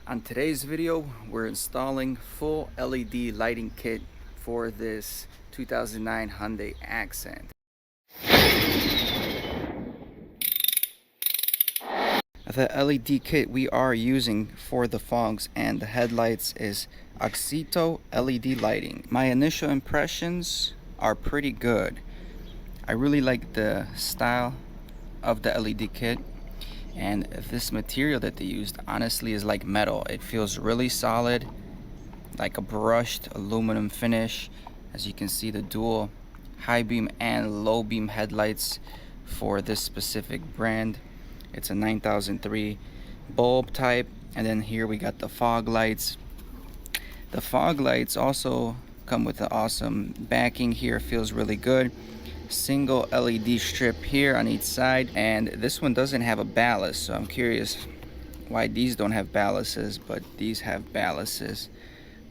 On today's video, we're installing full LED lighting kit for this 2009 Hyundai Accent. The LED kit we are using for the fogs and the headlights is AUXITO LED lighting. My initial impressions are pretty good. I really like the style of the LED kit. And this material that they used honestly is like metal. It feels really solid, like a brushed aluminum finish. As you can see, the dual high beam and low beam headlights for this specific brand. It's a 9003 bulb type. And then here we got the fog lights. The fog lights also come with an awesome backing here. Feels really good. Single LED strip here on each side, and this one doesn't have a ballast, so I'm curious why these don't have ballasts, but these have ballasts.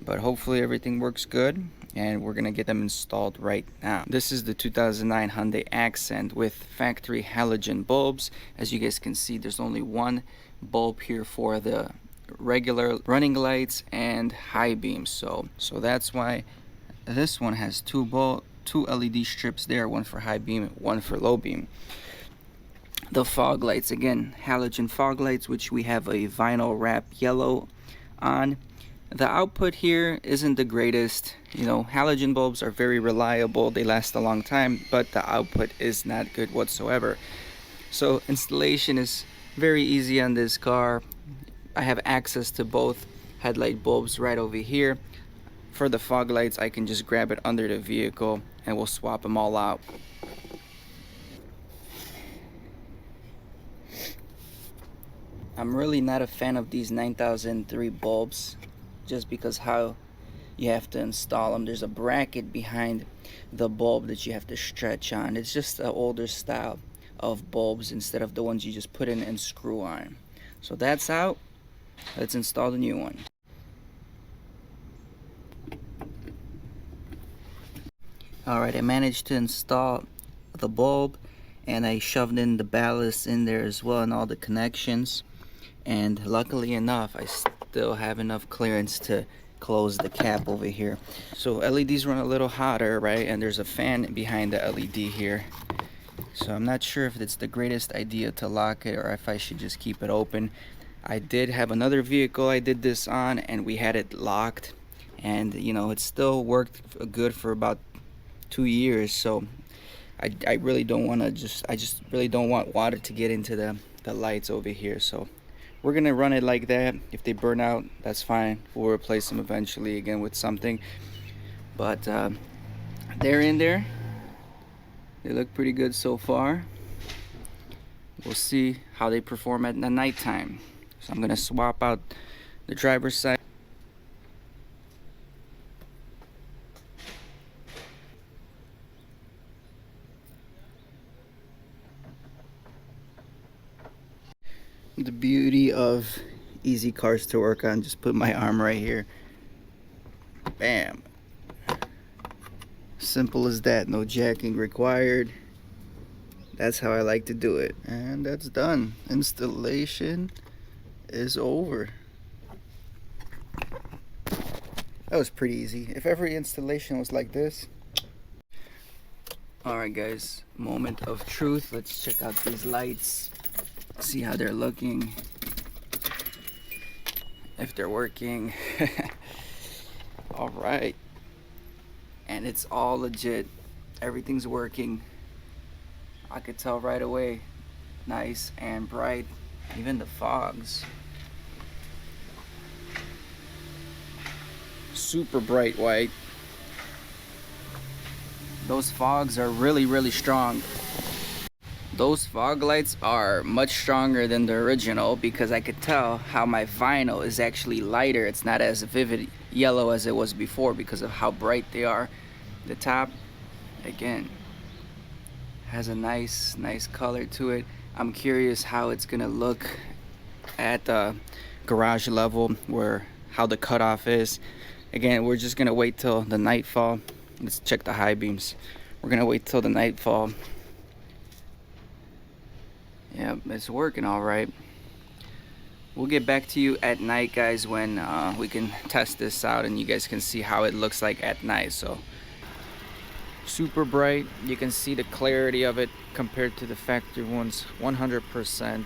But hopefully everything works good, and we're gonna get them installed right now. This is the 2009 Hyundai Accent with factory halogen bulbs. As you guys can see, there's only one bulb here for the regular running lights and high beams, so that's why this one has two LED strips there, one for high beam, one for low beam. The fog lights, again, halogen fog lights, which we have a vinyl wrap yellow on. The output here isn't the greatest. You know, halogen bulbs are very reliable, they last a long time, but the output is not good whatsoever. So installation is very easy on this car. I have access to both headlight bulbs right over here. For the fog lights, I can just grab it under the vehicle and we'll swap them all out. I'm really not a fan of these 9003 bulbs just because how you have to install them. There's a bracket behind the bulb that you have to stretch on. It's just an older style of bulbs instead of the ones you just put in and screw on. So that's out. Let's install the new one. Alright, I managed to install the bulb, and I shoved in the ballast in there as well and all the connections, and luckily enough I still have enough clearance to close the cap over here. So LEDs run a little hotter, right, and there's a fan behind the LED here, so I'm not sure if it's the greatest idea to lock it or if I should just keep it open. I did have another vehicle I did this on and we had it locked, and you know, it still worked good for about 2 years, so I really don't want to I just really don't want water to get into the lights over here, so we're gonna run it like that. If they burn out, that's fine, we'll replace them eventually again with something, but they're in there. They look pretty good so far. We'll see how they perform at the nighttime. So I'm gonna swap out the driver's side. The beauty of easy cars to work on, just put my arm right here, bam, simple as that, no jacking required. That's how I like to do it, and that's done. Installation is over. That was pretty easy. If every installation was like this. Alright guys, moment of truth. Let's check out these lights, see how they're looking, if they're working. All right, and it's all legit, everything's working. I could tell right away, nice and bright. Even the fogs, super bright white. Those fogs are really strong. Those fog lights are much stronger than the original because I could tell how my vinyl is actually lighter. It's not as vivid yellow as it was before because of how bright they are. The top, again, has a nice color to it. I'm curious how it's gonna look at the garage level, where how the cutoff is. Again, we're just gonna wait till the nightfall. Let's check the high beams. We're gonna wait till the nightfall. Yeah, it's working all right. We'll get back to you at night, guys, when we can test this out and you guys can see how it looks like at night. So super bright, you can see the clarity of it compared to the factory ones 100%.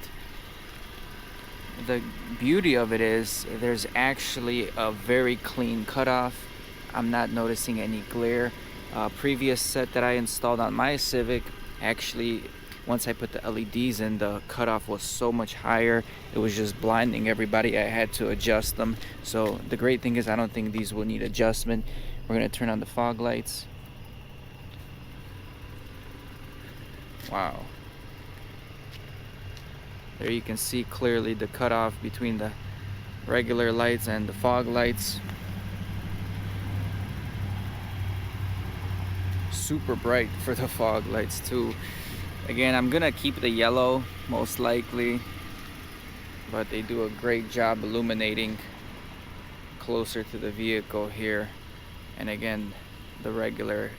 The beauty of it is there's actually a very clean cutoff. I'm not noticing any glare. Previous set that I installed on my Civic, actually once I put the LEDs in, the cutoff was so much higher. It was just blinding everybody. I had to adjust them. So the great thing is I don't think these will need adjustment. We're gonna turn on the fog lights. Wow. There you can see clearly the cutoff between the regular lights and the fog lights. Super bright for the fog lights too. Again, I'm gonna keep the yellow most likely, but they do a great job illuminating closer to the vehicle here. And again, the regular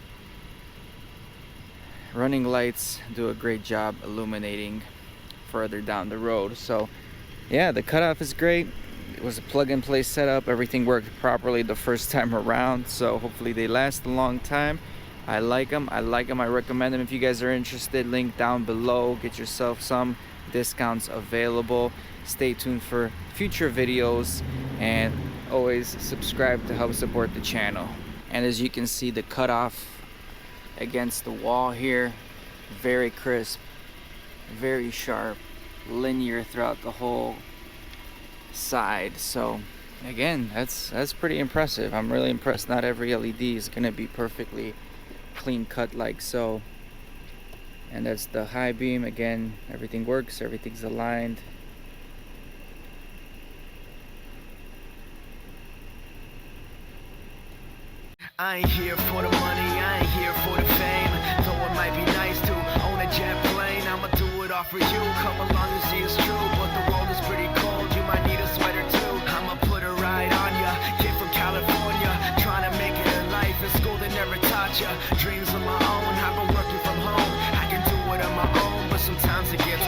running lights do a great job illuminating further down the road. So yeah, the cutoff is great. It was a plug-and-play setup. Everything worked properly the first time around, so hopefully they last a long time. I like them. I recommend them if you guys are interested. Link down below. Get yourself some discounts available. Stay tuned for future videos, and always subscribe to help support the channel. And as you can see, the cutoff against the wall here, very crisp, very sharp, linear throughout the whole side. So again, that's pretty impressive. I'm really impressed. Not every LED is gonna be perfectly clean cut like so. And that's the high beam. Again, everything works, everything's aligned. I ain't here for the money, I ain't here for the fame. Though it might be nice to own a jet plane, I'ma do it all for you. Come along and see it's true, but the world is pretty cold. You might need a sweater too. I'ma put a ride on ya. Kid from California, trying to make it in life. In school they never taught ya. Dreams of my own, I've been working from home. I can do it on my own, but sometimes it gets